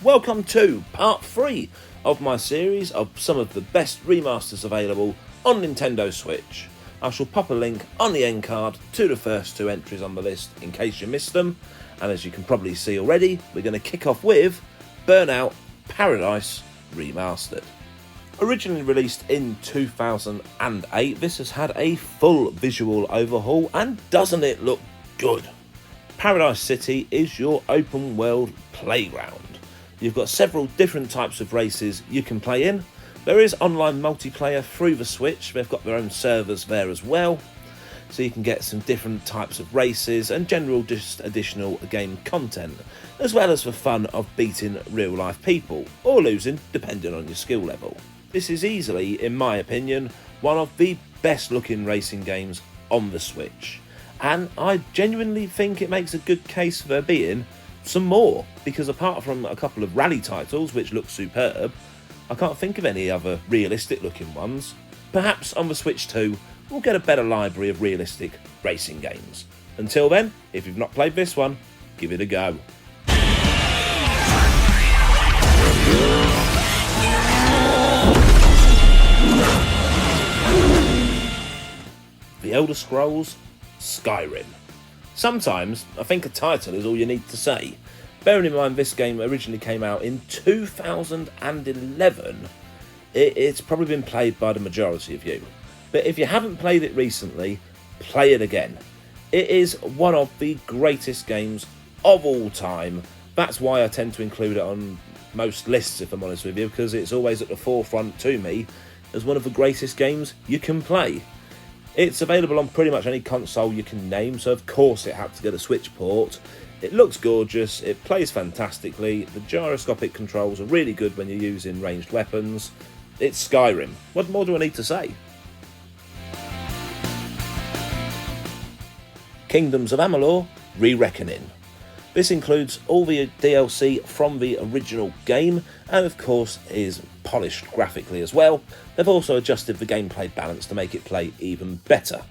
welcome to part 3 of my series of some of the best remasters available on Nintendo Switch. I shall pop a link on the end card to the first 2 entries on the list in case you missed them, and as you can probably see already, we're going to kick off with Burnout Paradise Remastered. Originally released in 2008, this has had a full visual overhaul, and doesn't it look good? Paradise City is your open world playground. You've got several different types of races you can play in. There is online multiplayer through the Switch, they've got their own servers there as well, so you can get some different types of races and general just additional game content, as well as the fun of beating real life people, or losing depending on your skill level. This is easily, in my opinion, one of the best looking racing games on the Switch, and I genuinely think it makes a good case for there being some more, because apart from a couple of rally titles which look superb, I can't think of any other realistic looking ones. Perhaps on the Switch 2 we'll get a better library of realistic racing games. Until then, if you've not played this one, give it a go. The Elder Scrolls Skyrim. Sometimes I think a title is all you need to say. Bearing in mind this game originally came out in 2011, it's probably been played by the majority of you. But if you haven't played it recently, play it again. It is one of the greatest games of all time. That's why I tend to include it on most lists, if I'm honest with you, because it's always at the forefront to me as one of the greatest games you can play. It's available on pretty much any console you can name, so of course it had to get a Switch port. It looks gorgeous, it plays fantastically, the gyroscopic controls are really good when you're using ranged weapons. It's Skyrim. What more do I need to say? Kingdoms of Amalur Re-Reckoning. This includes all the DLC from the original game, and of course is polished graphically as well. They've also adjusted the gameplay balance to make it play even better.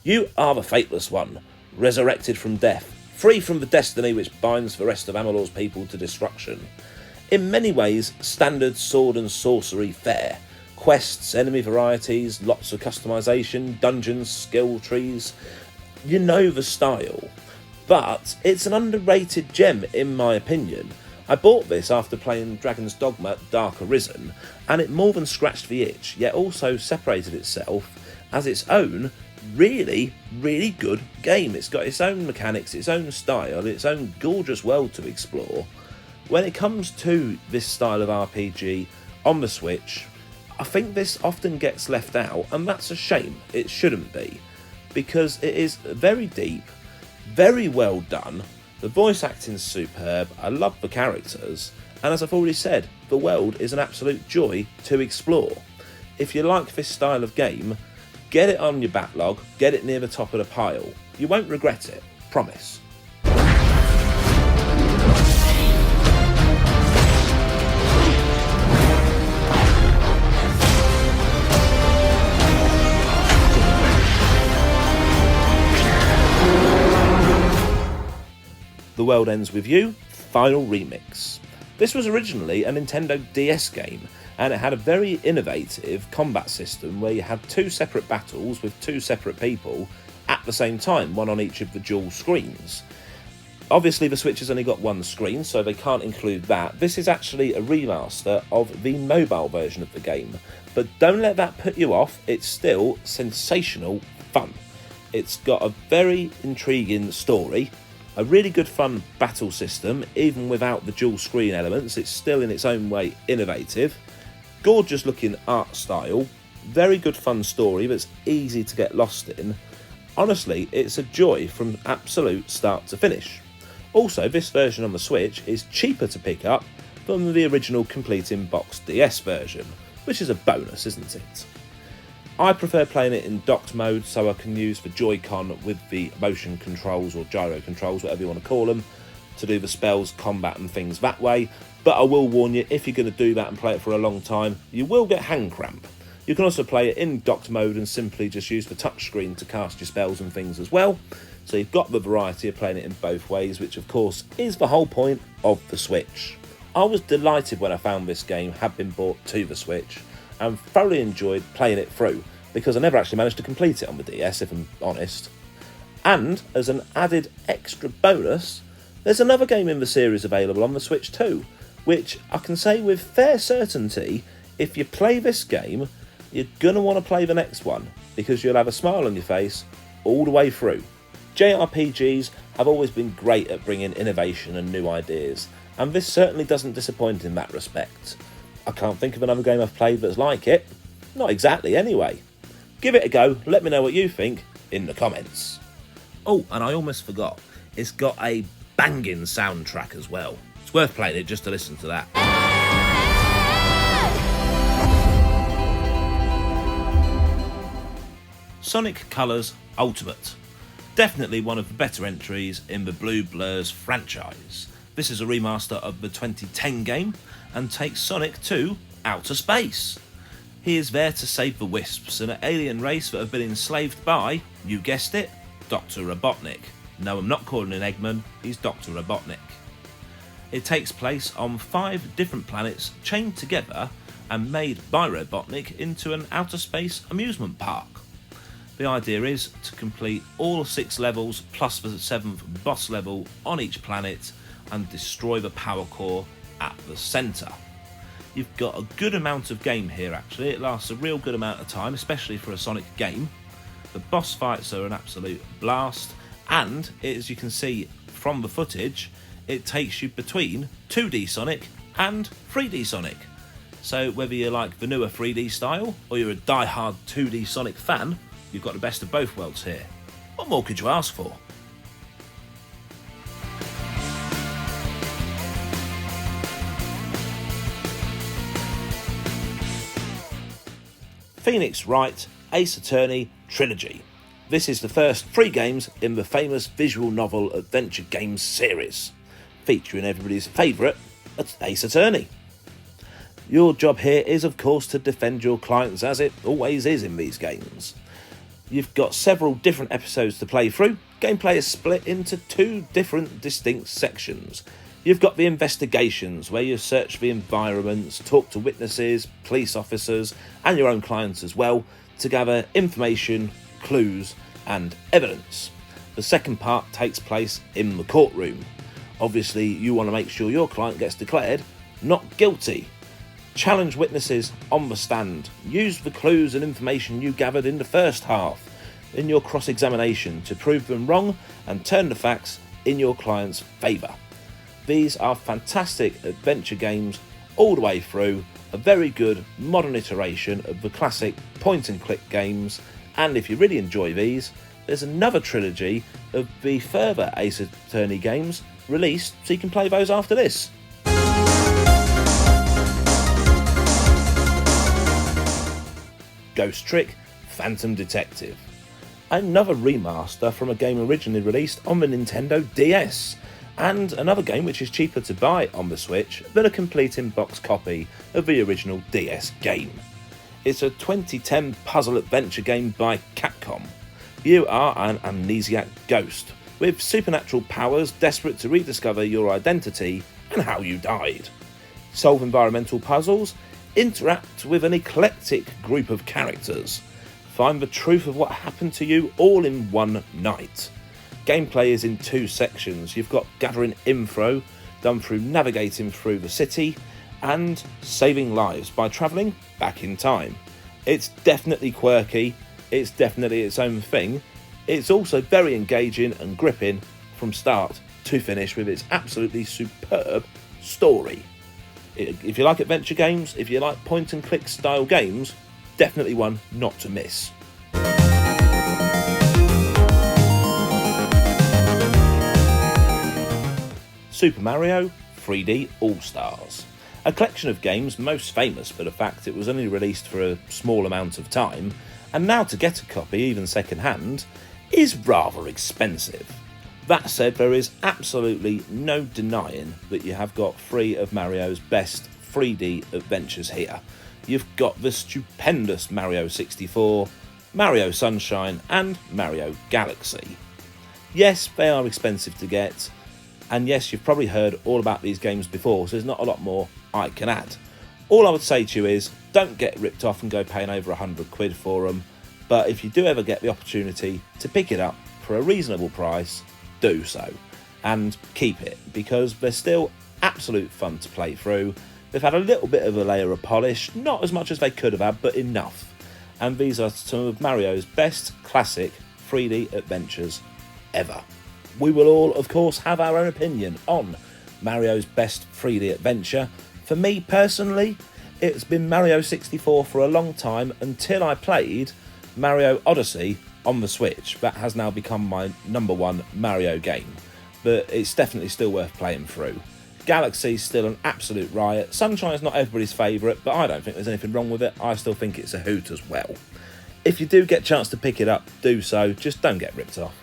You are the Fateless One, resurrected from death, free from the destiny which binds the rest of Amalur's people to destruction. In many ways, standard sword and sorcery fare. Quests, enemy varieties, lots of customization, dungeons, skill trees. You know the style. But it's an underrated gem in my opinion. I bought this after playing Dragon's Dogma Dark Arisen, and it more than scratched the itch, yet also separated itself as its own really good game. It's got its own mechanics, its own style, its own gorgeous world to explore. When it comes to this style of RPG on the Switch, I think this often gets left out, and that's a shame. It shouldn't be, because it is very deep, very well done, the voice acting's superb, I love the characters, and as I've already said, the world is an absolute joy to explore. If you like this style of game, get it on your backlog, get it near the top of the pile. You won't regret it, promise. The World Ends With You Final Remix. This was originally a Nintendo DS game, and it had a very innovative combat system where you had 2 separate battles with 2 separate people at the same time, one on each of the dual screens. Obviously the Switch has only got 1 screen, so they can't include that. This is actually a remaster of the mobile version of the game, but don't let that put you off, it's still sensational fun. It's got a very intriguing story, a really good fun battle system, even without the dual screen elements. It's still in its own way innovative, gorgeous looking art style, very good fun story that's easy to get lost in. Honestly, it's a joy from absolute start to finish. Also, this version on the Switch is cheaper to pick up than the original complete in-box DS version, which is a bonus, isn't it? I prefer playing it in docked mode, so I can use the Joy-Con with the motion controls or gyro controls, whatever you want to call them, to do the spells, combat and things that way. But I will warn you, if you're going to do that and play it for a long time, you will get hand cramp. You can also play it in docked mode and simply just use the touchscreen to cast your spells and things as well. So you've got the variety of playing it in both ways, which of course is the whole point of the Switch. I was delighted when I found this game had been brought to the Switch and thoroughly enjoyed playing it through, because I never actually managed to complete it on the DS, if I'm honest. And as an added extra bonus, there's another game in the series available on the Switch too, which I can say with fair certainty, if you play this game, you're going to want to play the next one, because you'll have a smile on your face all the way through. JRPGs have always been great at bringing innovation and new ideas, and this certainly doesn't disappoint in that respect. I can't think of another game I've played that's like it. Not exactly, anyway. Give it a go, let me know what you think in the comments. Oh, and I almost forgot, it's got a banging soundtrack as well. It's worth playing it just to listen to that. Sonic Colors Ultimate. Definitely one of the better entries in the Blue Blurs franchise. This is a remaster of the 2010 game and takes Sonic to outer space. He is there to save the Wisps, an alien race that have been enslaved by, you guessed it, Dr. Robotnik. No, I'm not calling him Eggman, he's Dr. Robotnik. It takes place on 5 different planets chained together and made by Robotnik into an outer space amusement park. The idea is to complete all 6 levels plus the 7th boss level on each planet and destroy the power core at the centre. You've got a good amount of game here actually, it lasts a real good amount of time, especially for a Sonic game. The boss fights are an absolute blast, and as you can see from the footage, it takes you between 2D Sonic and 3D Sonic. So whether you like the newer 3D style or you're a die-hard 2D Sonic fan, you've got the best of both worlds here. What more could you ask for? Phoenix Wright Ace Attorney Trilogy. This is the first 3 games in the famous visual novel adventure games series, featuring everybody's favourite Ace Attorney. Your job here is of course to defend your clients, as it always is in these games. You've got several different episodes to play through. Gameplay is split into 2 different distinct sections. You've got the investigations, where you search the environments, talk to witnesses, police officers, and your own clients as well, to gather information, clues, and evidence. The second part takes place in the courtroom. Obviously, you want to make sure your client gets declared not guilty. Challenge witnesses on the stand. Use the clues and information you gathered in the first half in your cross-examination to prove them wrong and turn the facts in your client's favour. These are fantastic adventure games all the way through, a very good modern iteration of the classic point-and-click games, and if you really enjoy these, there's another trilogy of the further Ace Attorney games released, so you can play those after this. Ghost Trick Phantom Detective. Another remaster from a game originally released on the Nintendo DS, and another game which is cheaper to buy on the Switch than a complete in-box copy of the original DS game. It's a 2010 puzzle adventure game by Capcom. You are an amnesiac ghost with supernatural powers, desperate to rediscover your identity and how you died. Solve environmental puzzles, interact with an eclectic group of characters, find the truth of what happened to you all in one night. Gameplay is in 2 sections. You've got gathering info, done through navigating through the city, and saving lives by travelling back in time. It's definitely quirky, it's definitely its own thing. It's also very engaging and gripping from start to finish with its absolutely superb story. If you like adventure games, if you like point and click style games, definitely one not to miss. Super Mario 3D All-Stars. A collection of games most famous for the fact it was only released for a small amount of time, and now to get a copy, even second-hand, is rather expensive. That said, there is absolutely no denying that you have got 3 of Mario's best 3D adventures here. You've got the stupendous Mario 64, Mario Sunshine, and Mario Galaxy. Yes, they are expensive to get, And yes, you've probably heard all about these games before, so there's not a lot more I can add. All I would say to you is, don't get ripped off and go paying over £100 for them, but if you do ever get the opportunity to pick it up for a reasonable price, do so. And keep it, because they're still absolute fun to play through. They've had a little bit of a layer of polish, not as much as they could have had, but enough. And these are some of Mario's best classic 3D adventures ever. We will all, of course, have our own opinion on Mario's best 3D adventure. For me personally, it's been Mario 64 for a long time until I played Mario Odyssey on the Switch. That has now become my #1 Mario game, but it's definitely still worth playing through. Galaxy's still an absolute riot. Sunshine's not everybody's favourite, but I don't think there's anything wrong with it. I still think it's a hoot as well. If you do get a chance to pick it up, do so. Just don't get ripped off.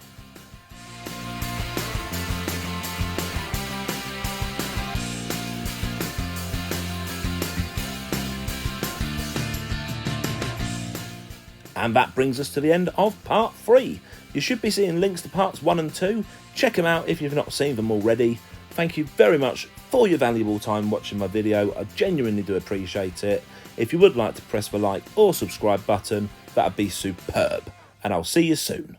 And that brings us to the end of part 3. You should be seeing links to parts 1 and 2. Check them out if you've not seen them already. Thank you very much for your valuable time watching my video. I genuinely do appreciate it. If you would like to press the like or subscribe button, that'd be superb. And I'll see you soon.